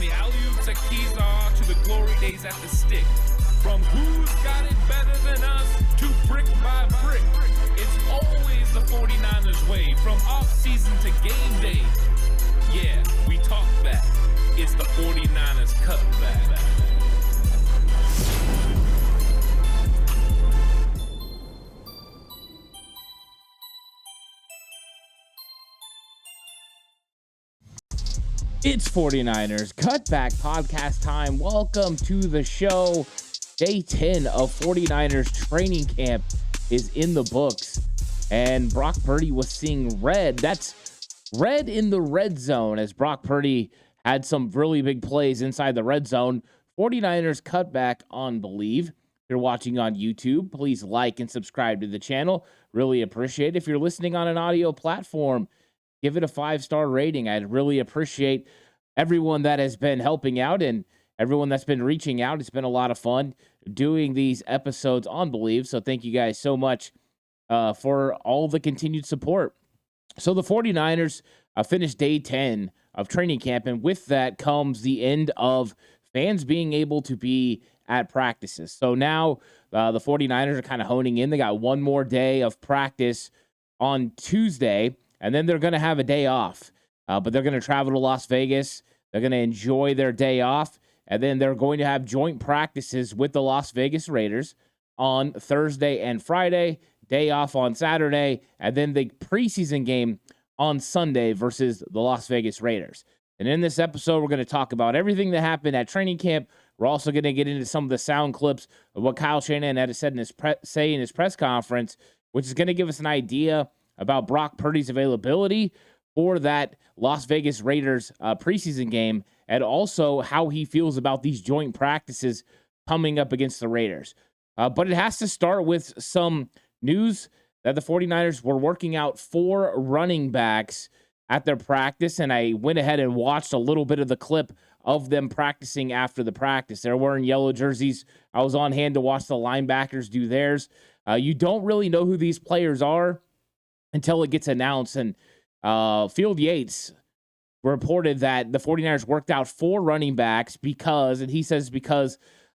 the alley-oops at Kezar to the glory days at the stick. From who's got it better than us to brick by brick. It's always the 49ers way, from off-season to game day. Yeah, we talk back. It's the 49ers Cutback. It's 49ers Cutback Podcast time. Welcome to the show. Day 10 of 49ers training camp is in the books, and Brock Purdy was seeing red. That's red in the red zone, as Brock Purdy had some really big plays inside the red zone. 49ers Cutback on Believe. If you're watching on YouTube, please like and subscribe to the channel. Really appreciate it. If you're listening on an audio platform, give it a 5-star rating. I'd really appreciate everyone that has been helping out and everyone that's been reaching out. It's been a lot of fun doing these episodes on Believe. So thank you guys so much for all the continued support. So the 49ers finished day 10 of training camp, and with that comes the end of fans being able to be at practices. So now the 49ers are kind of honing in. They got one more day of practice on Tuesday, and then they're going to have a day off. But they're going to travel to Las Vegas. They're going to enjoy their day off. And then they're going to have joint practices with the Las Vegas Raiders on Thursday and Friday, day off on Saturday, and then the preseason game on Sunday versus the Las Vegas Raiders. And in this episode, we're going to talk about everything that happened at training camp. We're also going to get into some of the sound clips of what Kyle Shanahan had said in his press conference, which is going to give us an idea about Brock Purdy's availability for that Las Vegas Raiders preseason game, and also how he feels about these joint practices coming up against the Raiders. But it has to start with some news that the 49ers were working out 4 running backs at their practice, and I went ahead and watched a little bit of the clip of them practicing after the practice. They're wearing yellow jerseys. I was on hand to watch the linebackers do theirs. You don't really know who these players are until it gets announced, and Field Yates reported that the 49ers worked out 4 running backs because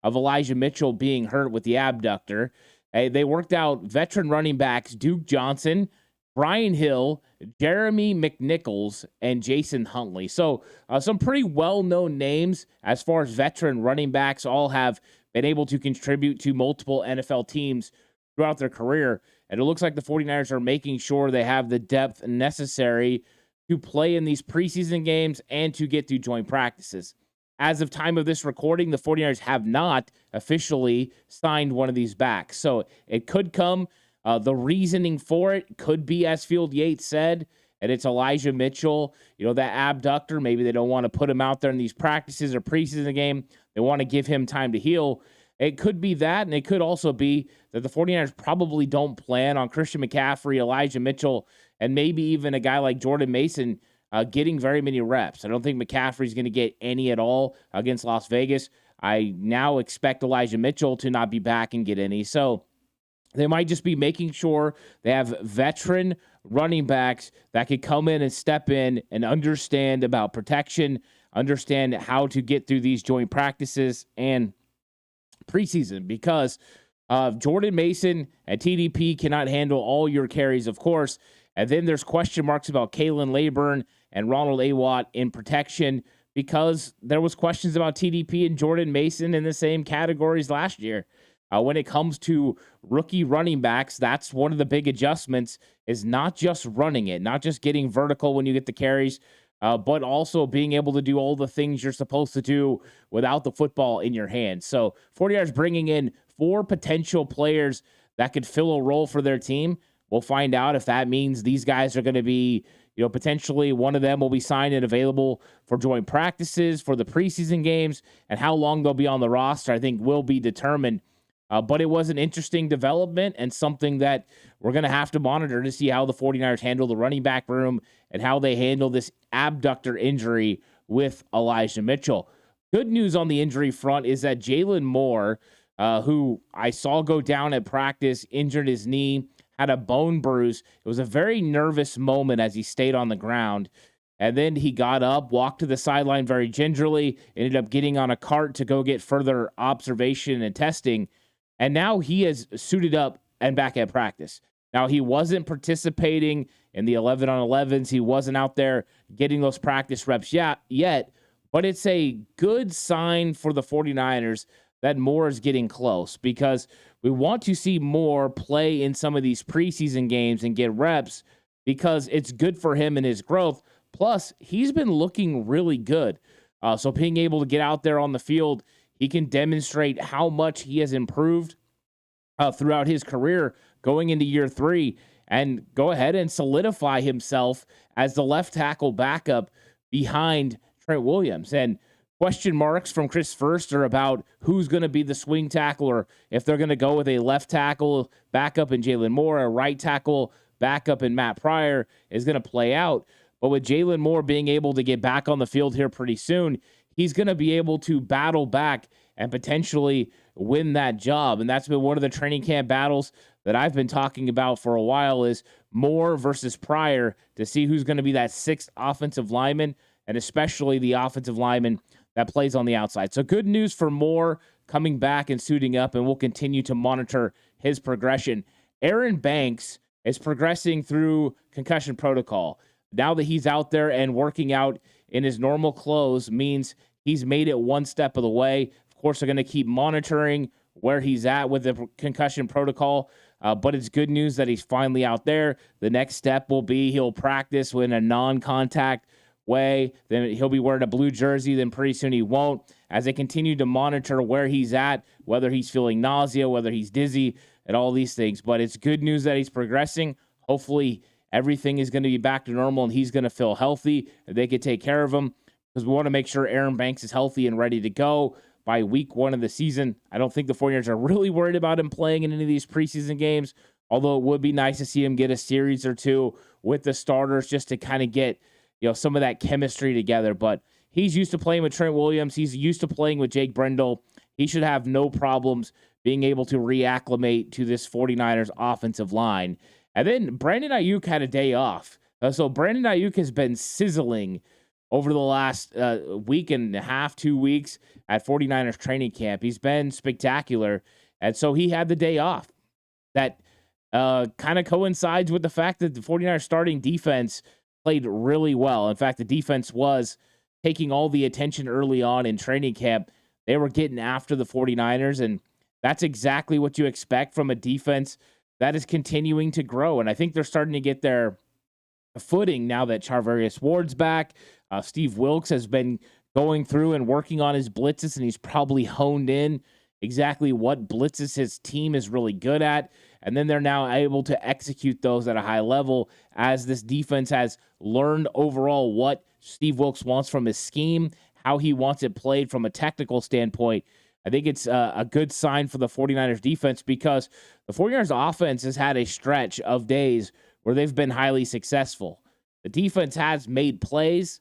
of Elijah Mitchell being hurt with the abductor. They worked out veteran running backs Duke Johnson, Brian Hill, Jeremy McNichols, and Jason Huntley. So some pretty well-known names as far as veteran running backs, all have been able to contribute to multiple NFL teams throughout their career. And it looks like the 49ers are making sure they have the depth necessary to play in these preseason games and to get through joint practices. As of time of this recording, the 49ers have not officially signed one of these backs. So it could come. The reasoning for it could be, as Field Yates said, and it's Elijah Mitchell, that abductor. Maybe they don't want to put him out there in these practices or preseason game. They want to give him time to heal. It could be that, and it could also be that the 49ers probably don't plan on Christian McCaffrey, Elijah Mitchell, and maybe even a guy like Jordan Mason getting very many reps. I don't think McCaffrey's going to get any at all against Las Vegas. I now expect Elijah Mitchell to not be back and get any. So they might just be making sure they have veteran running backs that could come in and step in and understand about protection, understand how to get through these joint practices and preseason, because Jordan Mason and TDP cannot handle all your carries, of course. And then there's question marks about Kalen Laburn and Ronald Awatt in protection, because there was questions about TDP and Jordan Mason in the same categories last year. When it comes to rookie running backs, that's one of the big adjustments, is not just running it, not just getting vertical when you get the carries, but also being able to do all the things you're supposed to do without the football in your hands. So 49ers bringing in 4 potential players that could fill a role for their team. We'll find out if that means these guys are going to be, potentially one of them will be signed and available for joint practices for the preseason games, and how long they'll be on the roster, I think, will be determined. But it was an interesting development and something that we're going to have to monitor to see how the 49ers handle the running back room and how they handle this abductor injury with Elijah Mitchell. Good news on the injury front is that Jalen Moore, who I saw go down at practice, injured his knee, had a bone bruise. It was a very nervous moment as he stayed on the ground. And then he got up, walked to the sideline very gingerly, ended up getting on a cart to go get further observation and testing. And now he is suited up and back at practice. Now, he wasn't participating in the 11-on-11s. He wasn't out there getting those practice reps yet, but it's a good sign for the 49ers that Moore is getting close, because we want to see Moore play in some of these preseason games and get reps, because it's good for him and his growth. Plus, he's been looking really good. So being able to get out there on the field, he can demonstrate how much he has improved throughout his career going into year 3, and go ahead and solidify himself as the left tackle backup behind Trent Williams. And question marks from Chris Furster about who's going to be the swing tackle, or if they're going to go with a left tackle backup in Jalen Moore, a right tackle backup in Matt Pryor, is going to play out. But with Jalen Moore being able to get back on the field here pretty soon, he's going to be able to battle back and potentially win that job. And that's been one of the training camp battles that I've been talking about for a while, is Moore versus Pryor, to see who's going to be that 6th offensive lineman, and especially the offensive lineman that plays on the outside. So good news for Moore coming back and suiting up, and we'll continue to monitor his progression. Aaron Banks is progressing through concussion protocol. Now that he's out there and working out in his normal clothes means he's made it one step of the way. Of course, they're going to keep monitoring where he's at with the concussion protocol, but it's good news that he's finally out there. The next step will be he'll practice in a non-contact way. Then he'll be wearing a blue jersey. Then pretty soon he won't, as they continue to monitor where he's at, whether he's feeling nausea, whether he's dizzy, and all these things. But it's good news that he's progressing. Hopefully everything is going to be back to normal and he's going to feel healthy, and they can take care of him, because we want to make sure Aaron Banks is healthy and ready to go by week 1 of the season. I don't think the 49ers are really worried about him playing in any of these preseason games, although it would be nice to see him get a series or two with the starters just to kind of get, some of that chemistry together. But he's used to playing with Trent Williams. He's used to playing with Jake Brendel. He should have no problems being able to reacclimate to this 49ers offensive line. And then Brandon Ayuk had a day off. So Brandon Ayuk has been sizzling over the last week and a half, 2 weeks at 49ers training camp. He's been spectacular. And so he had the day off. That kind of coincides with the fact that the 49ers starting defense played really well. In fact, the defense was taking all the attention early on in training camp. They were getting after the 49ers, and that's exactly what you expect from a defense that is continuing to grow. And I think they're starting to get their footing now that Charvarius Ward's back. Steve Wilks has been going through and working on his blitzes, and he's probably honed in exactly what blitzes his team is really good at. And then they're now able to execute those at a high level, as this defense has learned overall what Steve Wilks wants from his scheme, how he wants it played from a technical standpoint. I think it's a good sign for the 49ers defense, because the 49ers offense has had a stretch of days where they've been highly successful. The defense has made plays,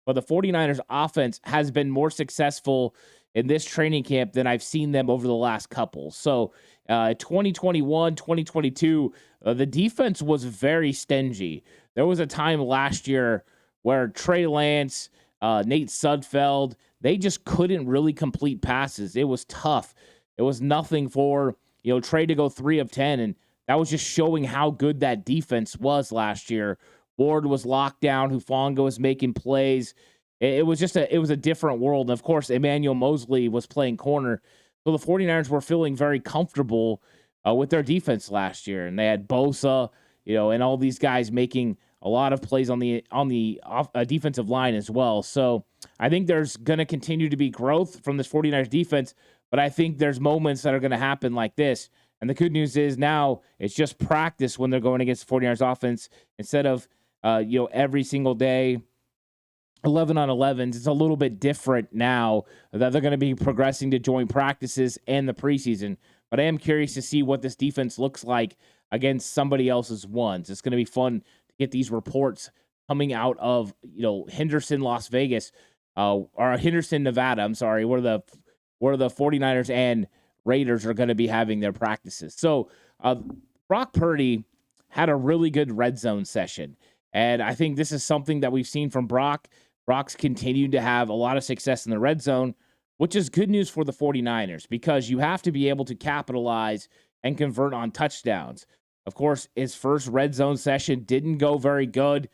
but the 49ers offense has been more successful in this training camp than I've seen them over the last couple. So 2021, 2022, the defense was very stingy. There was a time last year where Trey Lance, Nate Sudfeld, they just couldn't really complete passes. It was tough. It was nothing for, Trey to go 3 of 10, and that was just showing how good that defense was last year. Ward was locked down. Hufanga was making plays. It was a different world. And of course, Emmanuel Mosley was playing corner. So the 49ers were feeling very comfortable with their defense last year. And they had Bosa, and all these guys making a lot of plays on the defensive line as well. So I think there's going to continue to be growth from this 49ers defense, but I think there's moments that are going to happen like this. And the good news is now it's just practice when they're going against the 49ers offense instead of, every single day, 11-on-11s. It's a little bit different now that they're going to be progressing to joint practices and the preseason. But I am curious to see what this defense looks like against somebody else's ones. It's going to be fun to get these reports coming out of, Henderson, Las Vegas, or Henderson, Nevada. I'm sorry, where the 49ers and Raiders are going to be having their practices. So Brock Purdy had a really good red zone session. And I think this is something that we've seen from Brock. Brock's continued to have a lot of success in the red zone, which is good news for the 49ers because you have to be able to capitalize and convert on touchdowns. Of course, his first red zone session didn't go very good.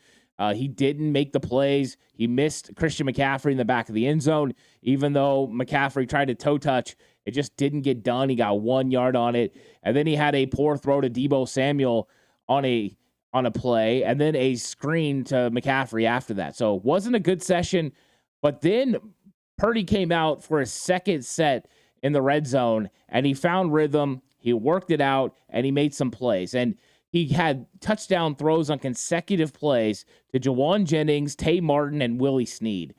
He didn't make the plays. He missed Christian McCaffrey in the back of the end zone, even though McCaffrey tried to toe touch. It just didn't get done. He got 1 yard on it. And then he had a poor throw to Deebo Samuel on a play, and then a screen to McCaffrey after that. So it wasn't a good session. But then Purdy came out for a second set in the red zone, and he found rhythm. He worked it out, and he made some plays. And he had touchdown throws on consecutive plays to Jawan Jennings, Tay Martin, and Willie Snead.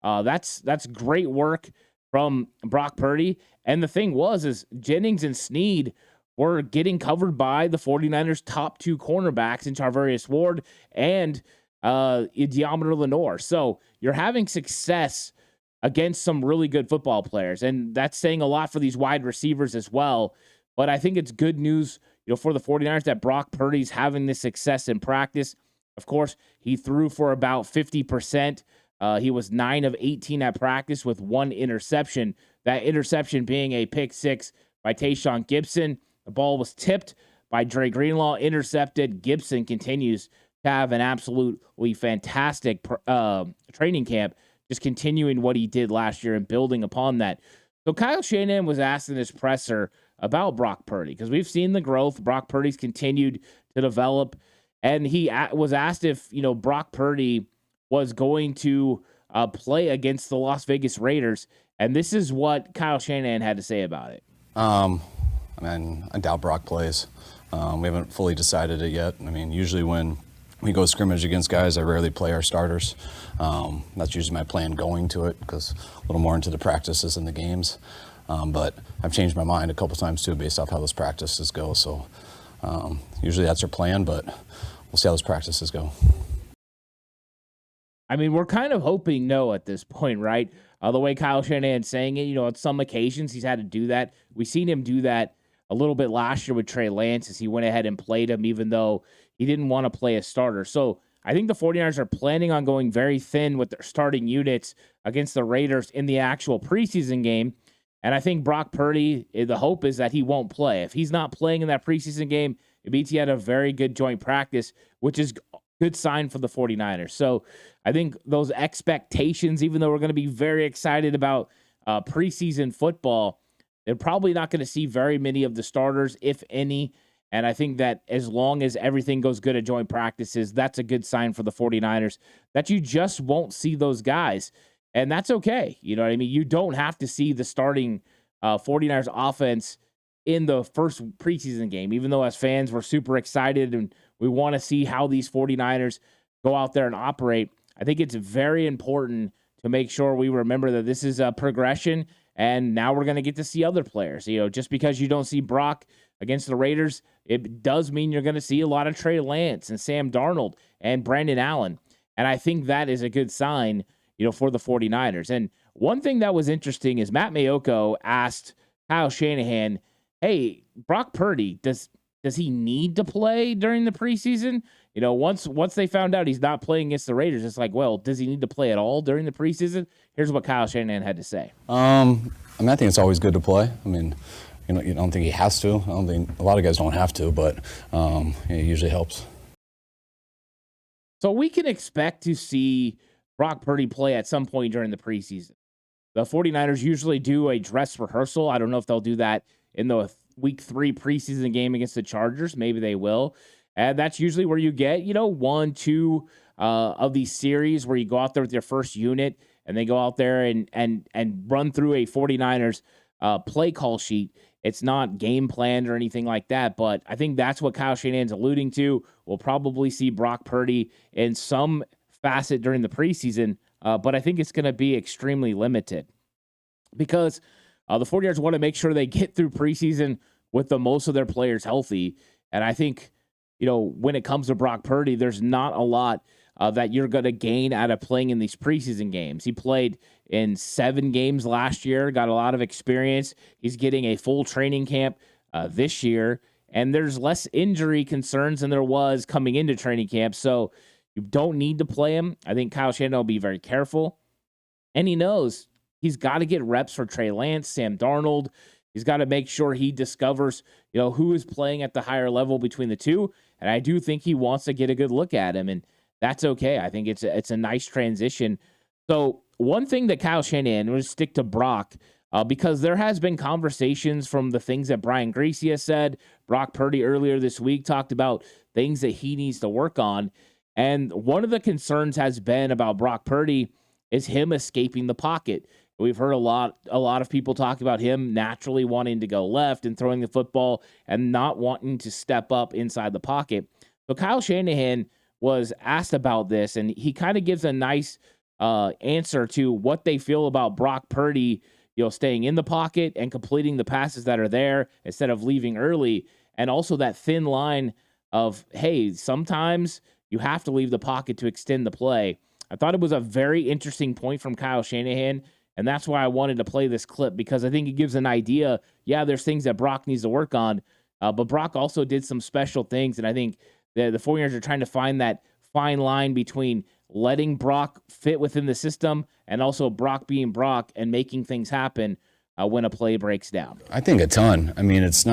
That's great work from Brock Purdy. And the thing is Jennings and Snead were getting covered by the 49ers' top two cornerbacks in Charvarius Ward and Deommodore Lenoir. So you're having success against some really good football players, and that's saying a lot for these wide receivers as well. But I think it's good news, for the 49ers that Brock Purdy's having this success in practice. Of course, he threw for about 50%. He was 9 of 18 at practice with 1 interception. That interception being a pick 6 by Tayshaun Gibson. The ball was tipped by Dre Greenlaw, intercepted. Gibson continues to have an absolutely fantastic training camp, just continuing what he did last year and building upon that. So Kyle Shanahan was asked in his presser about Brock Purdy because we've seen the growth. Brock Purdy's continued to develop, and he was asked if Brock Purdy was going to play against the Las Vegas Raiders, and this is what Kyle Shanahan had to say about it. I doubt Brock plays. We haven't fully decided it yet. Usually when we go scrimmage against guys, I rarely play our starters. That's usually my plan going to it because a little more into the practices and the games. But I've changed my mind a couple times too based off how those practices go. So usually that's our plan, but we'll see how those practices go. We're kind of hoping no at this point, right? The way Kyle Shanahan's saying it, on some occasions he's had to do that. We've seen him do that a little bit last year with Trey Lance as he went ahead and played him even though he didn't want to play a starter. So I think the 49ers are planning on going very thin with their starting units against the Raiders in the actual preseason game. And I think Brock Purdy, the hope is that he won't play. If he's not playing in that preseason game, it means he had a very good joint practice, which is a good sign for the 49ers. So I think those expectations, even though we're going to be very excited about preseason football, they're probably not going to see very many of the starters, if any. And I think that as long as everything goes good at joint practices, that's a good sign for the 49ers that you just won't see those guys. And that's okay. You know what I mean? You don't have to see the starting 49ers offense in the first preseason game, even though as fans we're super excited and we want to see how these 49ers go out there and operate. I think it's very important to make sure we remember that this is a progression, and now we're going to get to see other players. Just because you don't see Brock against the Raiders, it does mean you're going to see a lot of Trey Lance and Sam Darnold and Brandon Allen. And I think that is a good sign, for the 49ers. And one thing that was interesting is Matt Maiocco asked Kyle Shanahan, hey, Brock Purdy, does he need to play during the preseason? Once they found out he's not playing against the Raiders, it's like, well, does he need to play at all during the preseason? Here's what Kyle Shanahan had to say. I think it's always good to play. You don't think he has to. I don't think a lot of guys don't have to, but it usually helps. So we can expect to see Brock Purdy play at some point during the preseason. The 49ers usually do a dress rehearsal. I don't know if they'll do that in the week 3 preseason game against the Chargers. Maybe they will. And that's usually where you get, 1, 2 of these series where you go out there with your first unit and they go out there and run through a 49ers play call sheet. It's not game planned or anything like that, but I think that's what Kyle Shanahan's alluding to. We'll probably see Brock Purdy in some facet during the preseason, but I think it's going to be extremely limited because the 49ers want to make sure they get through preseason with the most of their players healthy. And I think, when it comes to Brock Purdy, there's not a lot that you're going to gain out of playing in these preseason games. He played in 7 games last year, got a lot of experience. He's getting a full training camp this year, and there's less injury concerns than there was coming into training camp. So, You don't need to play him. I think Kyle Shanahan will be very careful. And he knows he's got to get reps for Trey Lance, Sam Darnold. He's got to make sure he discovers, who is playing at the higher level between the two. And I do think he wants to get a good look at him, and that's okay. I think it's a nice transition. So one thing that Kyle Shanahan will stick to Brock, because there has been conversations from the things that Brian Griese has said. Brock Purdy earlier this week talked about things that he needs to work on. And one of the concerns has been about Brock Purdy is him escaping the pocket. We've heard a lot of people talk about him naturally wanting to go left and throwing the football and not wanting to step up inside the pocket. So Kyle Shanahan was asked about this, and he kind of gives a nice answer to what they feel about Brock Purdy, staying in the pocket and completing the passes that are there instead of leaving early. And also that thin line of, hey, sometimes you have to leave the pocket to extend the play. I thought it was a very interesting point from Kyle Shanahan, and that's why I wanted to play this clip, because I think it gives an idea. Yeah, there's things that Brock needs to work on, but Brock also did some special things, and I think the 49ers are trying to find that fine line between letting Brock fit within the system and also Brock being Brock and making things happen when a play breaks down. I think a ton. I mean, it's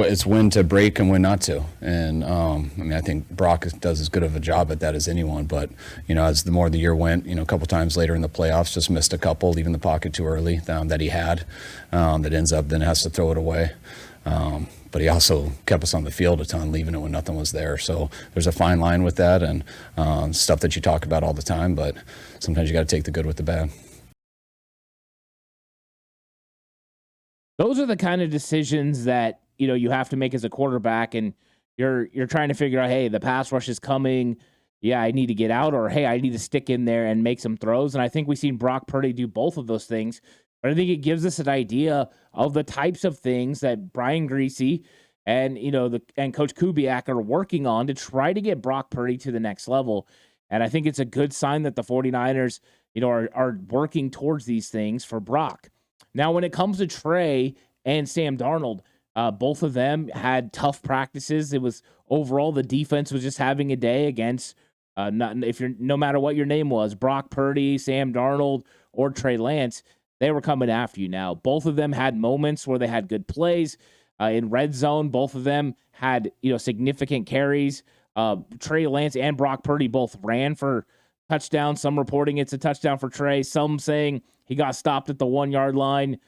when to break and when not to. And I think Brock does as good of a job at that as anyone. But as the more the year went, a couple times later in the playoffs, just missed a couple, leaving the pocket too early that he had. That ends up then has to throw it away. But he also kept us on the field a ton, leaving it when nothing was there. So there's a fine line with that, and stuff that you talk about all the time. But sometimes you got to take the good with the bad. Those are the kind of decisions that you have to make as a quarterback, and you're trying to figure out, hey, the pass rush is coming. Yeah, I need to get out, or hey, I need to stick in there and make some throws. And I think we've seen Brock Purdy do both of those things. But I think it gives us an idea of the types of things that Brian Griese and and Coach Kubiak are working on to try to get Brock Purdy to the next level. And I think it's a good sign that the 49ers, are working towards these things for Brock. Now, when it comes to Trey and Sam Darnold, both of them had tough practices. It was overall the defense was just having a day against no matter what your name was, Brock Purdy, Sam Darnold, or Trey Lance, they were coming after you. Now, both of them had moments where they had good plays in red zone. Both of them had significant carries. Trey Lance and Brock Purdy both ran for touchdowns. Some reporting it's a touchdown for Trey. Some saying he got stopped at the 1 yard line.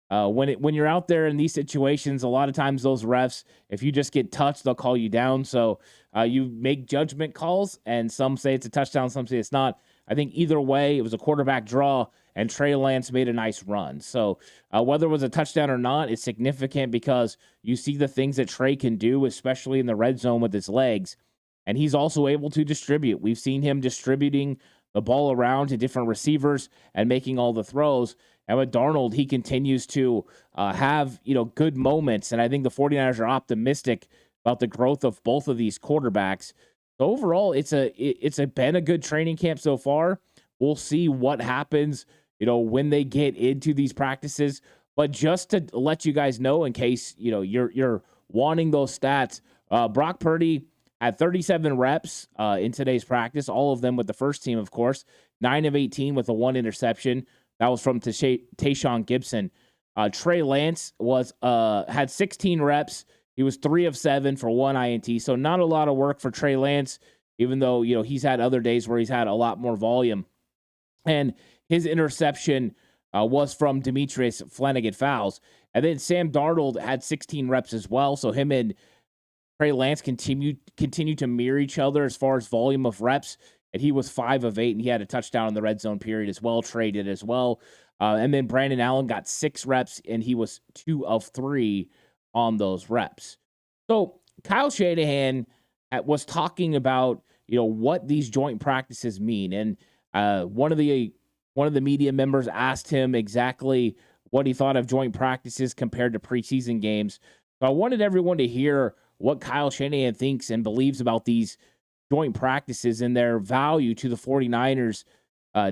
When you're out there in these situations, a lot of times those refs, if you just get touched, they'll call you down. So you make judgment calls, and some say it's a touchdown, some say it's not. I think either way, it was a quarterback draw, and Trey Lance made a nice run. So whether it was a touchdown or not, it's significant because you see the things that Trey can do, especially in the red zone with his legs. And he's also able to distribute. We've seen him distributing the ball around to different receivers and making all the throws. And with Darnold, he continues to have, good moments. And I think the 49ers are optimistic about the growth of both of these quarterbacks. So overall, it's been a good training camp so far. We'll see what happens, when they get into these practices. But just to let you guys know, in case, you're wanting those stats, Brock Purdy had 37 reps in today's practice, all of them with the first team, of course, 9 of 18 with a 1 interception. That was from Tayshaun Gibson. Trey Lance had 16 reps. He was 3 of 7 for 1 INT. So not a lot of work for Trey Lance, even though, he's had other days where he's had a lot more volume. And his interception was from Demetrius Flanagan-Fowles. And then Sam Darnold had 16 reps as well. So him and Trey Lance continue to mirror each other as far as volume of reps. And he was 5 of 8, and he had a touchdown in the red zone period as well. Trey did as well. And then Brandon Allen got 6 reps, and he was 2 of 3 on those reps. So Kyle Shanahan was talking about, what these joint practices mean. And one of the media members asked him exactly what he thought of joint practices compared to preseason games. So I wanted everyone to hear what Kyle Shanahan thinks and believes about these joint practices and their value to the 49ers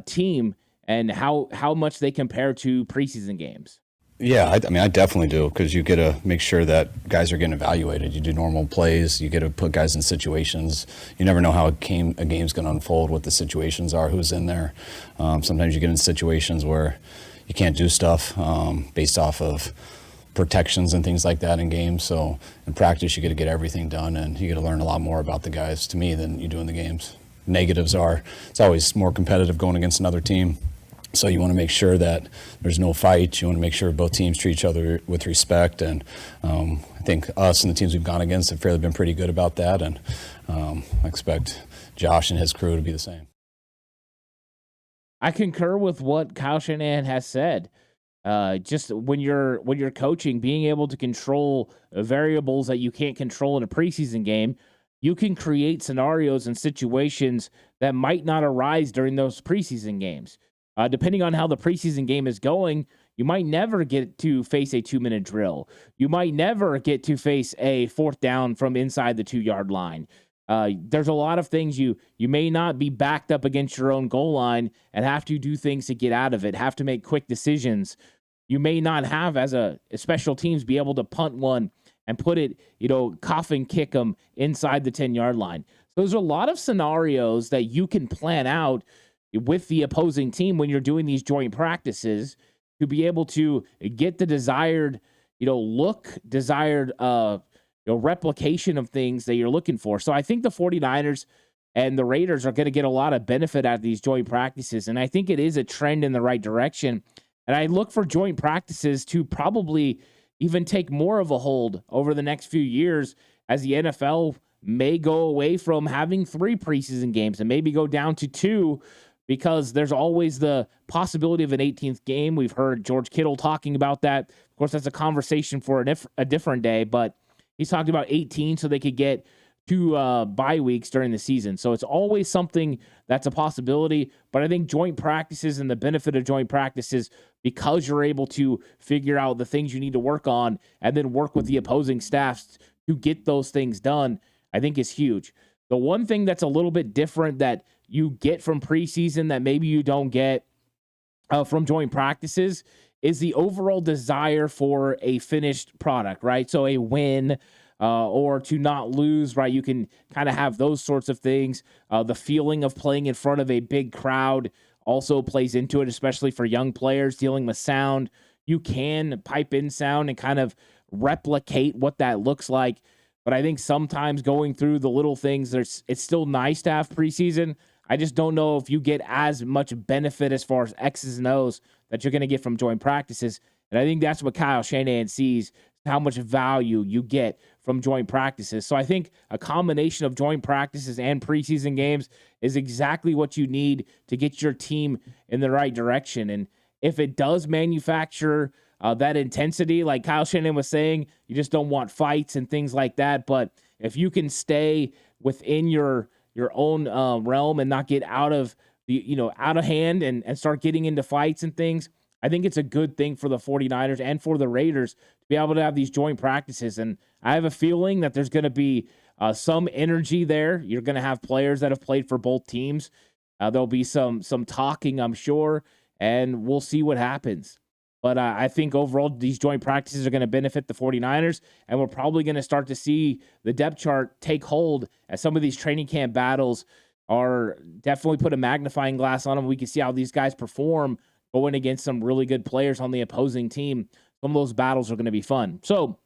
team and how much they compare to preseason games. Yeah, I mean, I definitely do, because you get to make sure that guys are getting evaluated. You do normal plays. You get to put guys in situations. You never know how a game's going to unfold, what the situations are, who's in there. Sometimes you get in situations where you can't do stuff based off of protections and things like that in games. So in practice, you get to get everything done, and you get to learn a lot more about the guys, to me, than you do in the games. Negatives are, it's always more competitive going against another team. So you want to make sure that there's no fight. You want to make sure both teams treat each other with respect. And I think us and the teams we've gone against have fairly been pretty good about that. And I expect Josh and his crew to be the same. I concur with what Kyle Shanahan has said. Just when you're coaching, being able to control variables that you can't control in a preseason game, you can create scenarios and situations that might not arise during those preseason games. Depending on how the preseason game is going, you might never get to face a 2-minute drill. You might never get to face a 4th down from inside the 2-yard line. There's a lot of things you may not be backed up against your own goal line and have to do things to get out of it, have to make quick decisions. You may not have, as a special teams, be able to punt one and put it, coffin kick them inside the 10-yard line. So there's a lot of scenarios that you can plan out with the opposing team when you're doing these joint practices to be able to get the desired, replication of things that you're looking for. So I think the 49ers and the Raiders are going to get a lot of benefit out of these joint practices. And I think it is a trend in the right direction. And I look for joint practices to probably even take more of a hold over the next few years, as the NFL may go away from having 3 preseason games and maybe go down to 2, because there's always the possibility of an 18th game. We've heard George Kittle talking about that. Of course, that's a conversation for a different day, but he's talking about 18 so they could get 2 bye weeks during the season. So it's always something that's a possibility. But I think joint practices and the benefit of joint practices, because you're able to figure out the things you need to work on and then work with the opposing staffs to get those things done, I think is huge. The one thing that's a little bit different that you get from preseason that maybe you don't get from joint practices is the overall desire for a finished product, right? So a win or to not lose, right? You can kind of have those sorts of things. The feeling of playing in front of a big crowd also plays into it, especially for young players dealing with sound. You can pipe in sound and kind of replicate what that looks like. But I think sometimes going through the little things, it's still nice to have preseason. I just don't know if you get as much benefit as far as X's and O's that you're going to get from joint practices. And I think that's what Kyle Shanahan sees, how much value you get from joint practices. So I think a combination of joint practices and preseason games is exactly what you need to get your team in the right direction. And if it does manufacture that intensity, like Kyle Shanahan was saying, you just don't want fights and things like that. But if you can stay within your own realm and not get out of hand and start getting into fights and things, I think it's a good thing for the 49ers and for the Raiders to be able to have these joint practices. And I have a feeling that there's going to be some energy there. You're going to have players that have played for both teams. There'll be some talking, I'm sure, and we'll see what happens. But I think overall these joint practices are going to benefit the 49ers, and we're probably going to start to see the depth chart take hold as some of these training camp battles are definitely put a magnifying glass on them. We can see how these guys perform going against some really good players on the opposing team. Some of those battles are going to be fun. So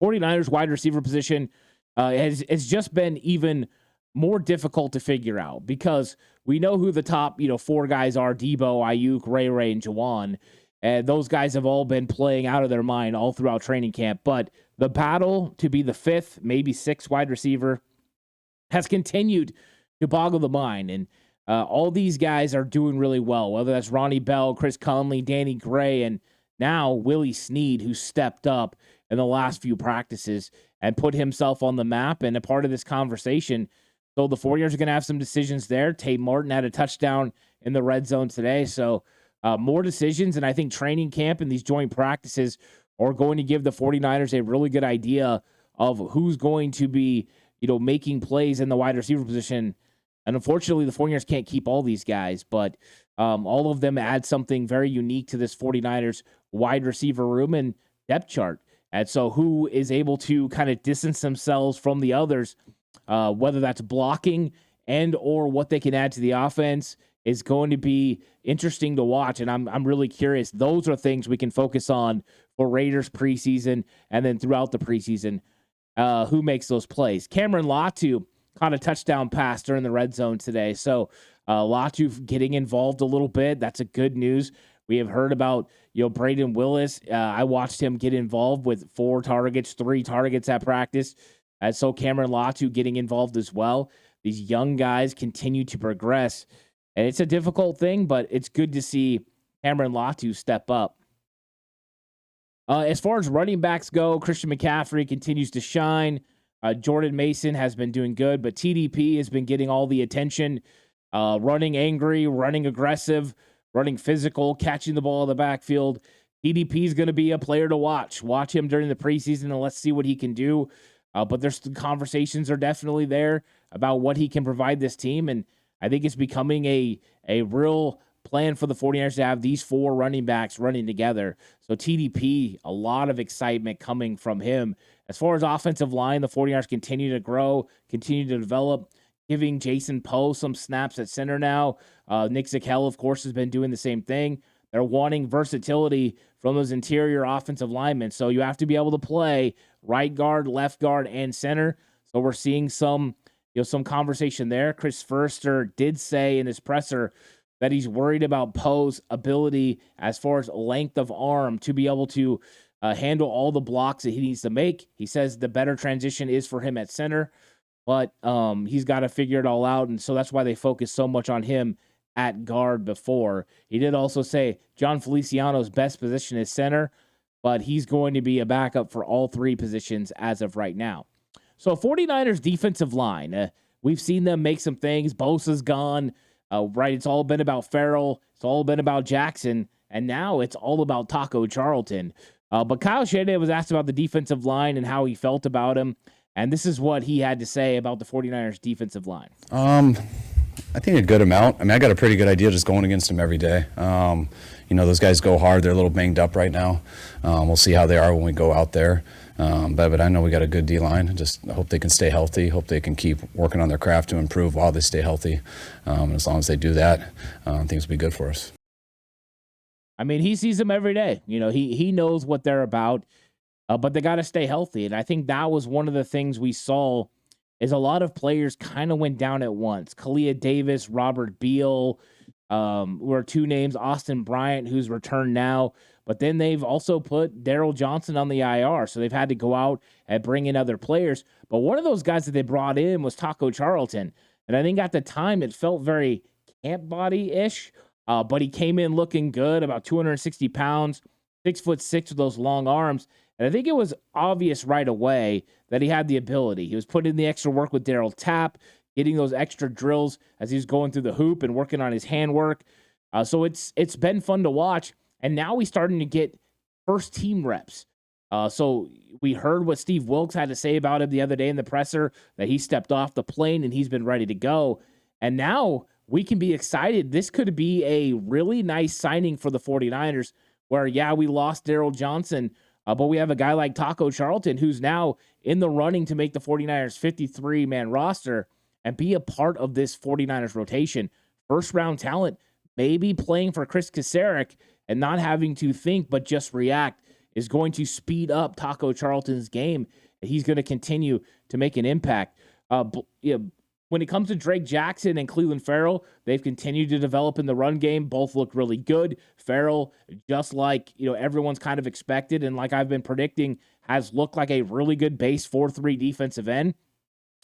49ers wide receiver position has just been even more difficult to figure out because we know who the top 4 guys are: Debo, Ayuk, Ray, and Juwan. And those guys have all been playing out of their mind all throughout training camp. But the battle to be the 5th, maybe 6th wide receiver has continued to boggle the mind. And all these guys are doing really well, whether that's Ronnie Bell, Chris Conley, Danny Gray, and now Willie Snead, who stepped up in the last few practices and put himself on the map and a part of this conversation. So the 49ers are going to have some decisions there. Tate Martin had a touchdown in the red zone today. So more decisions, and I think training camp and these joint practices are going to give the 49ers a really good idea of who's going to be, making plays in the wide receiver position. And unfortunately, the 49ers can't keep all these guys, but all of them add something very unique to this 49ers wide receiver room and depth chart. And so who is able to kind of distance themselves from the others, whether that's blocking and or what they can add to the offense, is going to be interesting to watch. And I'm really curious. Those are things we can focus on for Raiders preseason and then throughout the preseason. Who makes those plays? Cameron Latu caught a touchdown pass during the red zone today. So Latu getting involved a little bit. That's a good news. We have heard about, Braden Willis. I watched him get involved with 3 targets at practice. And so Cameron Latu getting involved as well. These young guys continue to progress. And it's a difficult thing, but it's good to see Cameron Latu step up. As far as running backs go, Christian McCaffrey continues to shine. Jordan Mason has been doing good, but TDP has been getting all the attention. Running angry, running aggressive, running physical, catching the ball in the backfield. TDP is going to be a player to watch. Watch him during the preseason and let's see what he can do. But there's conversations are definitely there about what he can provide this team. And I think it's becoming a real plan for the 49ers to have these 4 running backs running together. So TDP, a lot of excitement coming from him. As far as offensive line, the 49ers continue to grow, continue to develop, giving Jason Poe some snaps at center now. Nick Zakelj, of course, has been doing the same thing. They're wanting versatility from those interior offensive linemen. So you have to be able to play right guard, left guard, and center. So we're seeing some conversation there. Chris Foerster did say in his presser that he's worried about Poe's ability as far as length of arm to be able to handle all the blocks that he needs to make. He says the better transition is for him at center, but he's got to figure it all out, and so that's why they focus so much on him at guard before. He did also say John Feliciano's best position is center, but he's going to be a backup for all 3 positions as of right now. So 49ers defensive line, we've seen them make some things. Bosa's gone. Right, it's all been about Farrell. It's all been about Jackson. And now it's all about Taco Charlton. But Kyle Shanahan was asked about the defensive line and how he felt about him. And this is what he had to say about the 49ers defensive line. I think a good amount. I mean, I got a pretty good idea just going against them every day. Those guys go hard. They're a little banged up right now. We'll see how they are when we go out there. But I know we got a good D-line. Just hope they can stay healthy. Hope they can keep working on their craft to improve while they stay healthy. And as long as they do that, things will be good for us. I mean, he sees them every day. He knows what they're about, but they got to stay healthy. And I think that was one of the things we saw is a lot of players kind of went down at once. Kalia Davis, Robert Beal were 2 names. Austin Bryant, who's returned now. But then they've also put Daryl Johnson on the IR, so they've had to go out and bring in other players. But one of those guys that they brought in was Taco Charlton. And I think at the time it felt very camp body-ish, but he came in looking good, about 260 pounds, 6'6" with those long arms. And I think it was obvious right away that he had the ability. He was putting in the extra work with Daryl Tapp, getting those extra drills as he was going through the hoop and working on his handwork. So it's been fun to watch. And now he's starting to get first team reps. So we heard what Steve Wilkes had to say about him the other day in the presser, that he stepped off the plane and he's been ready to go. And now we can be excited. This could be a really nice signing for the 49ers where, we lost Daryl Johnson, but we have a guy like Taco Charlton who's now in the running to make the 49ers 53-man roster and be a part of this 49ers rotation. First-round talent, maybe playing for Chris Kasarik and not having to think but just react is going to speed up Taco Charlton's game. He's going to continue to make an impact. When it comes to Drake Jackson and Cleveland Farrell, they've continued to develop in the run game. Both look really good. Farrell, just like everyone's kind of expected and like I've been predicting, has looked like a really good base 4-3 defensive end.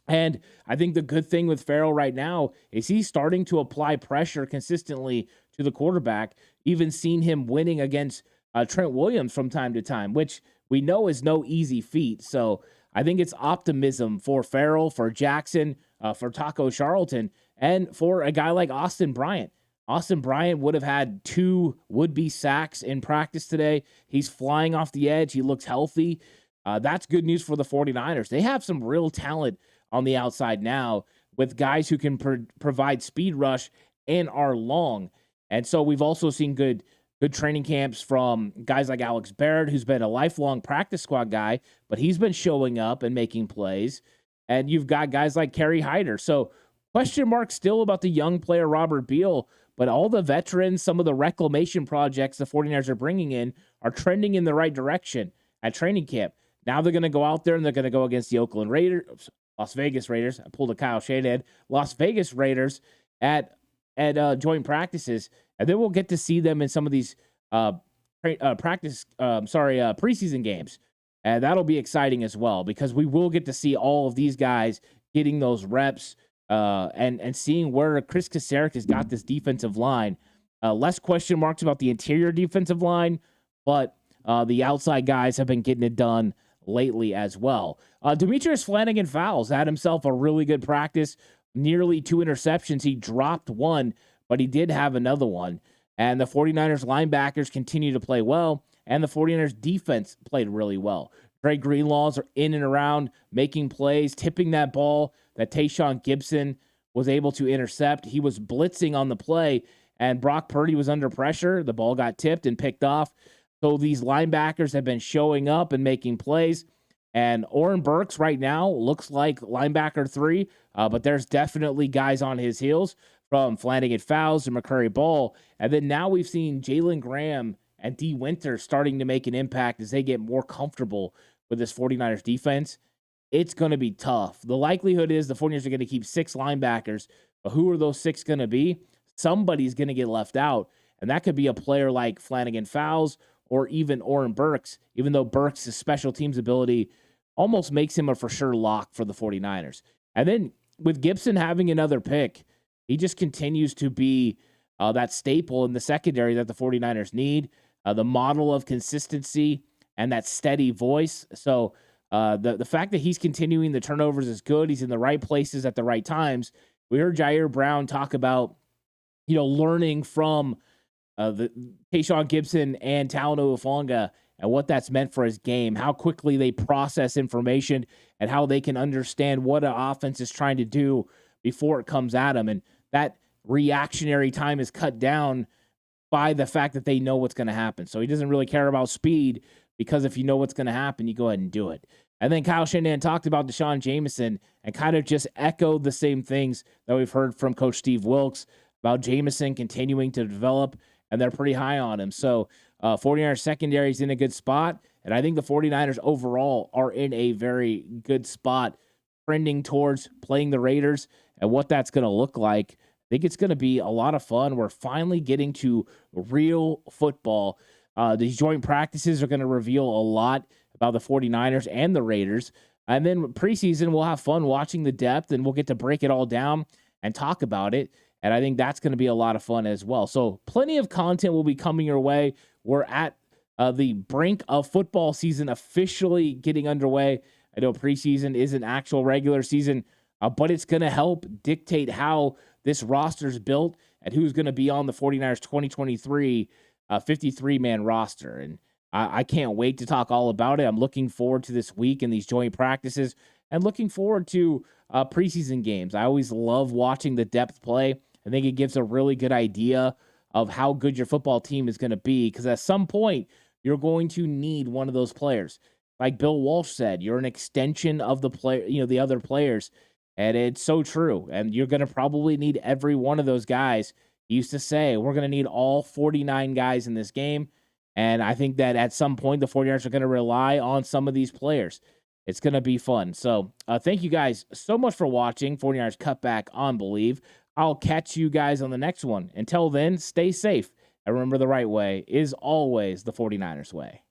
And I think the good thing with Farrell right now is he's starting to apply pressure consistently to the quarterback. Even seen him winning against Trent Williams from time to time, which we know is no easy feat. So I think it's optimism for Farrell, for Jackson, for Taco Charlton, and for a guy like Austin Bryant. Austin Bryant would have had 2 would-be sacks in practice today. He's flying off the edge. He looks healthy. That's good news for the 49ers. They have some real talent on the outside now with guys who can provide speed rush and are long. And so we've also seen good good training camps from guys like Alex Barrett, who's been a lifelong practice squad guy, but he's been showing up and making plays. And you've got guys like Kerry Hyder. So question mark still about the young player Robert Beal, but all the veterans, some of the reclamation projects the 49ers are bringing in are trending in the right direction at training camp. Now they're going to go out there and they're going to go against the Las Vegas Raiders. I pulled a Kyle Shanahan. Las Vegas Raiders at joint practices, and then we'll get to see them in some of these preseason games, and that'll be exciting as well because we will get to see all of these guys getting those reps and seeing where Chris Kasarik has got this defensive line. Less question marks about the interior defensive line, but the outside guys have been getting it done lately as well. Demetrius Flanagan-Fowles had himself a really good practice, nearly 2 interceptions. He dropped one, but he did have another one. And the 49ers linebackers continue to play well, and the 49ers defense played really well. Dre Greenlaw's are in and around, making plays, tipping that ball that Tayshaun Gibson was able to intercept. He was blitzing on the play, and Brock Purdy was under pressure. The ball got tipped and picked off. So these linebackers have been showing up and making plays. And Oren Burks right now looks like linebacker 3, but there's definitely guys on his heels from Flanagan-Fowles to McCurry Ball. And then now we've seen Jalen Graham and D. Winter starting to make an impact as they get more comfortable with this 49ers defense. It's going to be tough. The likelihood is the 49ers are going to keep 6 linebackers, but who are those 6 going to be? Somebody's going to get left out, and that could be a player like Flanagan-Fowles or even Oren Burks, even though Burks' special teams ability almost makes him a for sure lock for the 49ers. And then with Gibson having another pick, he just continues to be that staple in the secondary that the 49ers need, the model of consistency and that steady voice. So the fact that he's continuing the turnovers is good. He's in the right places at the right times. We heard Jair Brown talk about, learning from the Tayshaun Gibson and Talanoa Hufanga and what that's meant for his game, how quickly they process information and how they can understand what an offense is trying to do before it comes at them. And that reactionary time is cut down by the fact that they know what's going to happen. So he doesn't really care about speed because if you know what's going to happen, you go ahead and do it. And then Kyle Shanahan talked about Deshaun Jameson and kind of just echoed the same things that we've heard from Coach Steve Wilks about Jameson continuing to develop, and they're pretty high on him. So 49ers secondary is in a good spot, and I think the 49ers overall are in a very good spot, trending towards playing the Raiders, and what that's going to look like. I think it's going to be a lot of fun. We're finally getting to real football. These joint practices are going to reveal a lot about the 49ers and the Raiders. And then preseason, we'll have fun watching the depth, and we'll get to break it all down and talk about it. And I think that's going to be a lot of fun as well. So plenty of content will be coming your way. We're at the brink of football season officially getting underway. I know preseason is an actual regular season, but it's going to help dictate how this roster is built and who's going to be on the 49ers 2023 53-man roster. And I can't wait to talk all about it. I'm looking forward to this week and these joint practices and looking forward to preseason games. I always love watching the depth play. I think it gives a really good idea of how good your football team is going to be, because at some point, you're going to need one of those players. Like Bill Walsh said, you're an extension of the player, the other players, and it's so true. And you're going to probably need every one of those guys. He used to say, we're going to need all 49 guys in this game, and I think that at some point, the 49ers are going to rely on some of these players. It's going to be fun. So thank you guys so much for watching 49ers Cutback on Believe. I'll catch you guys on the next one. Until then, stay safe. And remember, the right way is always the 49ers way.